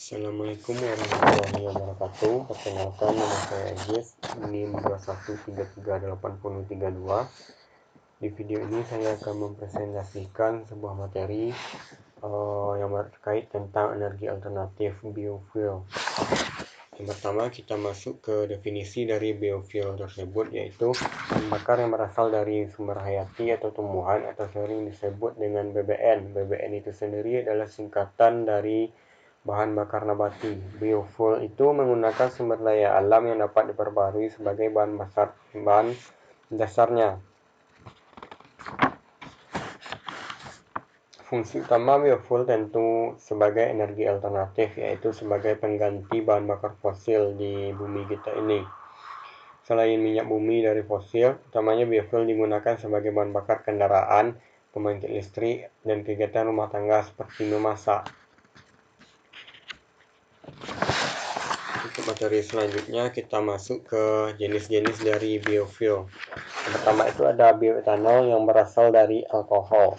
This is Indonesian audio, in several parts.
Assalamualaikum warahmatullahi wabarakatuh. Perkenalkan, nama saya Agis, NIM 21338032. Di video ini saya akan mempresentasikan sebuah materi yang terkait tentang energi alternatif biofuel. Yang pertama, kita masuk ke definisi dari biofuel tersebut, yaitu bahan bakar yang berasal dari sumber hayati atau tumbuhan, atau sering disebut dengan BBN. BBN itu sendiri adalah singkatan dari bahan bakar nabati. Biofuel itu menggunakan sumber daya alam yang dapat diperbarui sebagai bahan dasarnya. Fungsi utama biofuel tentu sebagai energi alternatif, yaitu sebagai pengganti bahan bakar fosil di bumi kita ini. Selain minyak bumi dari fosil, utamanya biofuel digunakan sebagai bahan bakar kendaraan, pembangkit listrik, dan kegiatan rumah tangga seperti memasak. Untuk materi selanjutnya, kita masuk ke jenis-jenis dari biofuel. Yang pertama itu ada bioetanol yang berasal dari alkohol,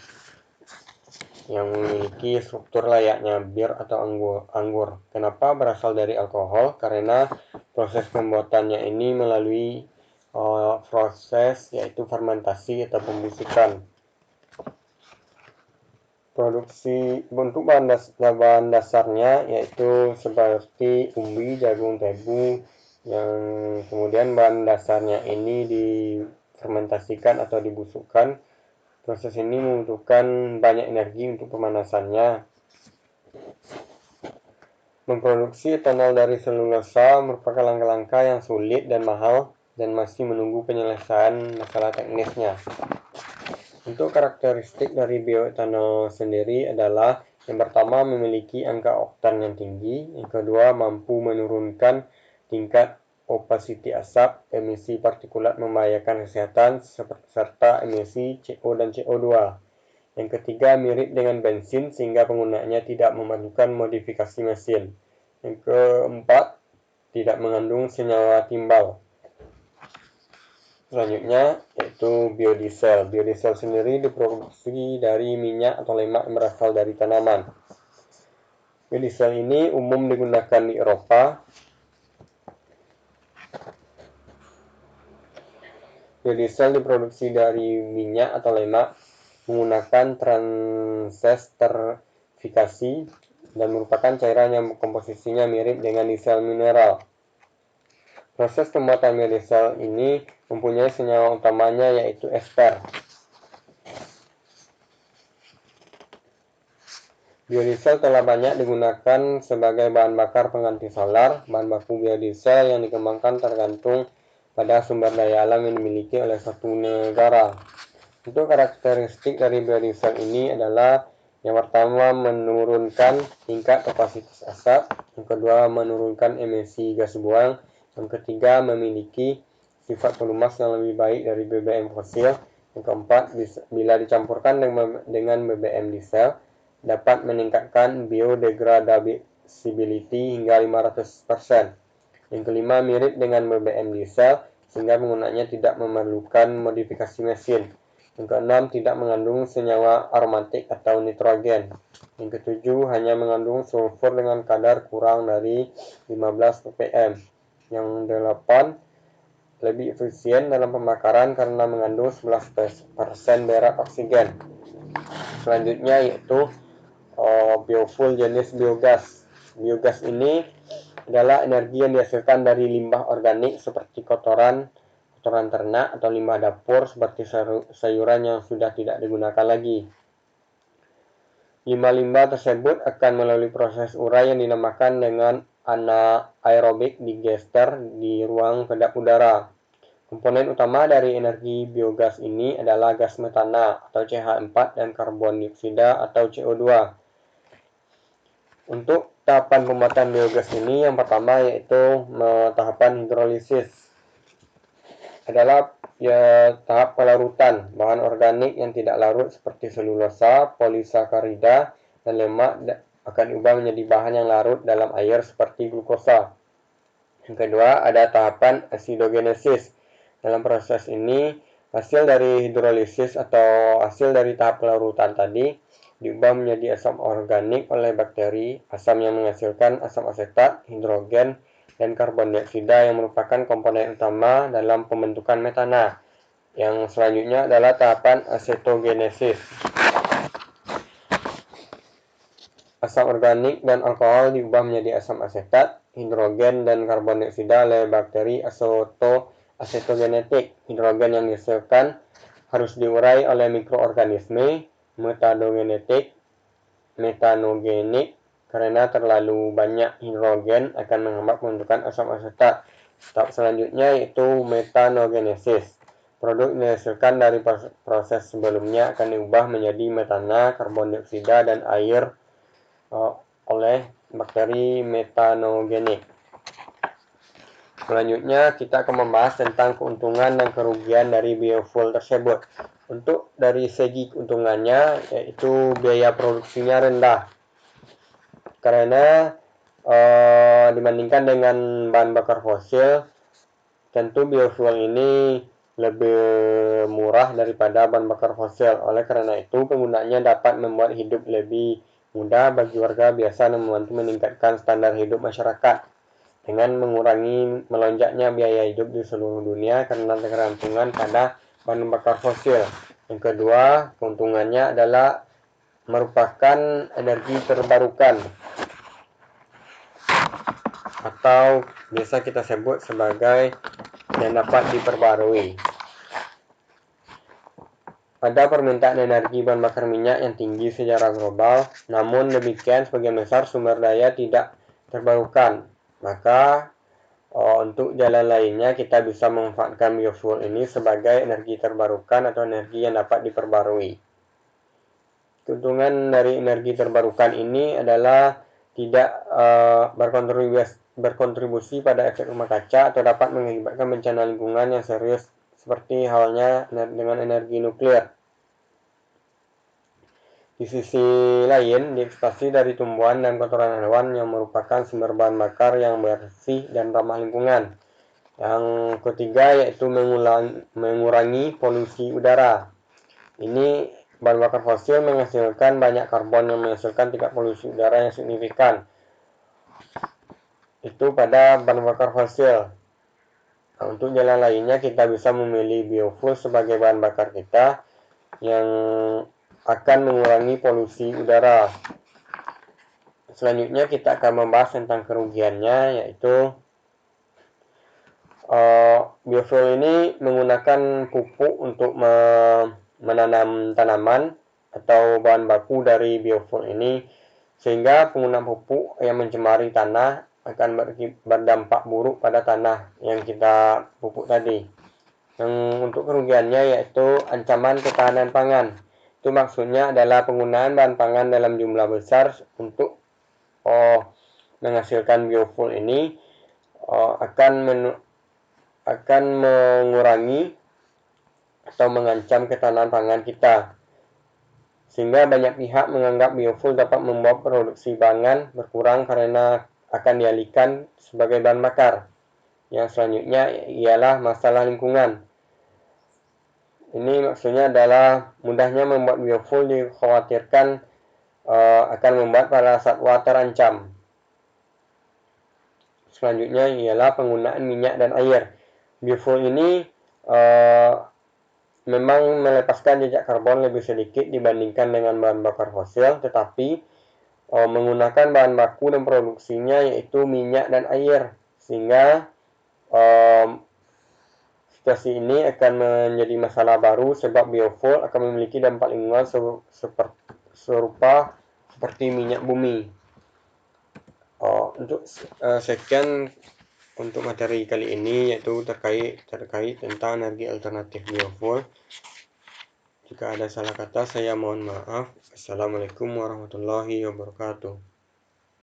yang memiliki struktur layaknya bir atau anggur. Kenapa berasal dari alkohol? Karena proses pembuatannya ini melalui proses yaitu fermentasi atau pembusukan. Produksi bentuk bahan dasarnya yaitu seperti umbi, jagung, tebu, yang kemudian bahan dasarnya ini difermentasikan atau dibusukkan. Proses ini membutuhkan banyak energi untuk pemanasannya. Memproduksi etanol dari selulosa merupakan langkah-langkah yang sulit dan mahal dan masih menunggu penyelesaian masalah teknisnya. Untuk karakteristik dari bioetanol sendiri adalah yang pertama memiliki angka oktan yang tinggi, yang kedua mampu menurunkan tingkat opacity asap, emisi partikulat membahayakan kesehatan, serta emisi CO dan CO2. Yang ketiga mirip dengan bensin sehingga penggunaannya tidak memerlukan modifikasi mesin. Yang keempat tidak mengandung senyawa timbal. Selanjutnya yaitu biodiesel. Biodiesel sendiri diproduksi dari minyak atau lemak yang berasal dari tanaman. Biodiesel ini umum digunakan di Eropa. Biodiesel diproduksi dari minyak atau lemak menggunakan transesterfikasi dan merupakan cairan yang komposisinya mirip dengan diesel mineral. Proses pembuatan biodiesel ini mempunyai senyawa utamanya yaitu ester. Biodiesel telah banyak digunakan sebagai bahan bakar pengganti solar. Bahan baku biodiesel yang dikembangkan tergantung pada sumber daya alam yang dimiliki oleh suatu negara. Untuk karakteristik dari biodiesel ini adalah yang pertama menurunkan tingkat kapasitas asap, yang kedua menurunkan emisi gas buang, yang ketiga memiliki sifat pelumas yang lebih baik dari BBM fosil, yang keempat bila dicampurkan dengan BBM diesel dapat meningkatkan biodegradability hingga 500%. Yang kelima mirip dengan BBM diesel sehingga penggunaannya tidak memerlukan modifikasi mesin. Yang keenam tidak mengandung senyawa aromatik atau nitrogen. Yang ketujuh hanya mengandung sulfur dengan kadar kurang dari 15 ppm. Yang delapan lebih efisien dalam pembakaran karena mengandung 11% berat oksigen. Selanjutnya yaitu biofuel jenis biogas. Biogas ini adalah energi yang dihasilkan dari limbah organik seperti kotoran ternak atau limbah dapur seperti sayuran yang sudah tidak digunakan lagi. Limbah-limbah tersebut akan melalui proses urai yang dinamakan dengan anaerobik digester di ruang kedap udara. Komponen utama dari energi biogas ini adalah gas metana atau CH4 dan karbon dioksida atau CO2. Untuk tahapan pembuatan biogas ini yang pertama yaitu tahapan hidrolisis. Adalah tahap pelarutan bahan organik yang tidak larut seperti selulosa, polisakarida, dan lemak akan diubah menjadi bahan yang larut dalam air seperti glukosa. Yang kedua ada tahapan acidogenesis. Dalam proses ini hasil dari hidrolisis atau hasil dari tahap pelarutan tadi diubah menjadi asam organik oleh bakteri, asam yang menghasilkan asam asetat, hidrogen, dan karbon dioksida yang merupakan komponen utama dalam pembentukan metana. Yang selanjutnya adalah tahapan asetogenesis. Asam organik dan alkohol diubah menjadi asam asetat, hidrogen, dan karbon dioksida oleh bakteri asetogenetik. Hidrogen yang dihasilkan harus diurai oleh mikroorganisme metanogenik karena terlalu banyak hidrogen akan menghambat pembentukan asam asetat. Tahap selanjutnya yaitu metanogenesis. Produk yang dihasilkan dari proses sebelumnya akan diubah menjadi metana, karbon dioksida, dan air oleh bakteri metanogenik. Selanjutnya kita akan membahas tentang keuntungan dan kerugian dari biofuel tersebut. Untuk dari segi keuntungannya, yaitu biaya produksinya rendah karena dibandingkan dengan bahan bakar fosil, tentu biofuel ini lebih murah daripada bahan bakar fosil. Oleh karena itu, penggunanya dapat membuat hidup lebih mudah bagi warga biasa dan membantu meningkatkan standar hidup masyarakat dengan mengurangi melonjaknya biaya hidup di seluruh dunia karena ketergantungan pada bahan bakar fosil. Yang kedua, keuntungannya adalah merupakan energi terbarukan atau biasa kita sebut sebagai yang dapat diperbarui. Ada permintaan energi bahan bakar minyak yang tinggi secara global, namun demikian sebagian besar sumber daya tidak terbarukan. Maka untuk jalan lainnya kita bisa memanfaatkan biofuel ini sebagai energi terbarukan atau energi yang dapat diperbarui. Keuntungan dari energi terbarukan ini adalah tidak berkontribusi pada efek rumah kaca atau dapat mengakibatkan bencana lingkungan yang serius seperti halnya dengan energi nuklir. Di sisi lain, diekstraksi dari tumbuhan dan kotoran hewan yang merupakan sumber bahan bakar yang bersih dan ramah lingkungan. Yang ketiga yaitu mengurangi polusi udara. Ini bahan bakar fosil menghasilkan banyak karbon yang menghasilkan tingkat polusi udara yang signifikan. Itu pada bahan bakar fosil. Nah, untuk jalan lainnya kita bisa memilih biofuel sebagai bahan bakar kita yang akan mengurangi polusi udara. Selanjutnya kita akan membahas tentang kerugiannya, yaitu biofuel ini menggunakan pupuk untuk menanam tanaman atau bahan baku dari biofuel ini, sehingga penggunaan pupuk yang mencemari tanah akan berdampak buruk pada tanah yang kita pupuk tadi. Yang untuk kerugiannya yaitu ancaman ketahanan pangan. Itu maksudnya adalah penggunaan bahan pangan dalam jumlah besar untuk menghasilkan biofuel ini akan mengurangi atau mengancam ketahanan pangan kita. Sehingga banyak pihak menganggap biofuel dapat membuat produksi pangan berkurang karena akan dialihkan sebagai bahan bakar. Yang selanjutnya ialah masalah lingkungan. Ini maksudnya adalah mudahnya membuat biofuel dikhawatirkan akan membuat para satwa terancam. Selanjutnya ialah penggunaan minyak dan air. Biofuel ini memang melepaskan jejak karbon lebih sedikit dibandingkan dengan bahan bakar fosil, tetapi menggunakan bahan baku dan produksinya yaitu minyak dan air, sehingga situasi ini akan menjadi masalah baru sebab biofuel akan memiliki dampak lingkungan serupa seperti minyak bumi. Untuk sekian untuk materi kali ini, yaitu terkait tentang energi alternatif biofuel. Jika ada salah kata saya mohon maaf. Assalamualaikum warahmatullahi wabarakatuh.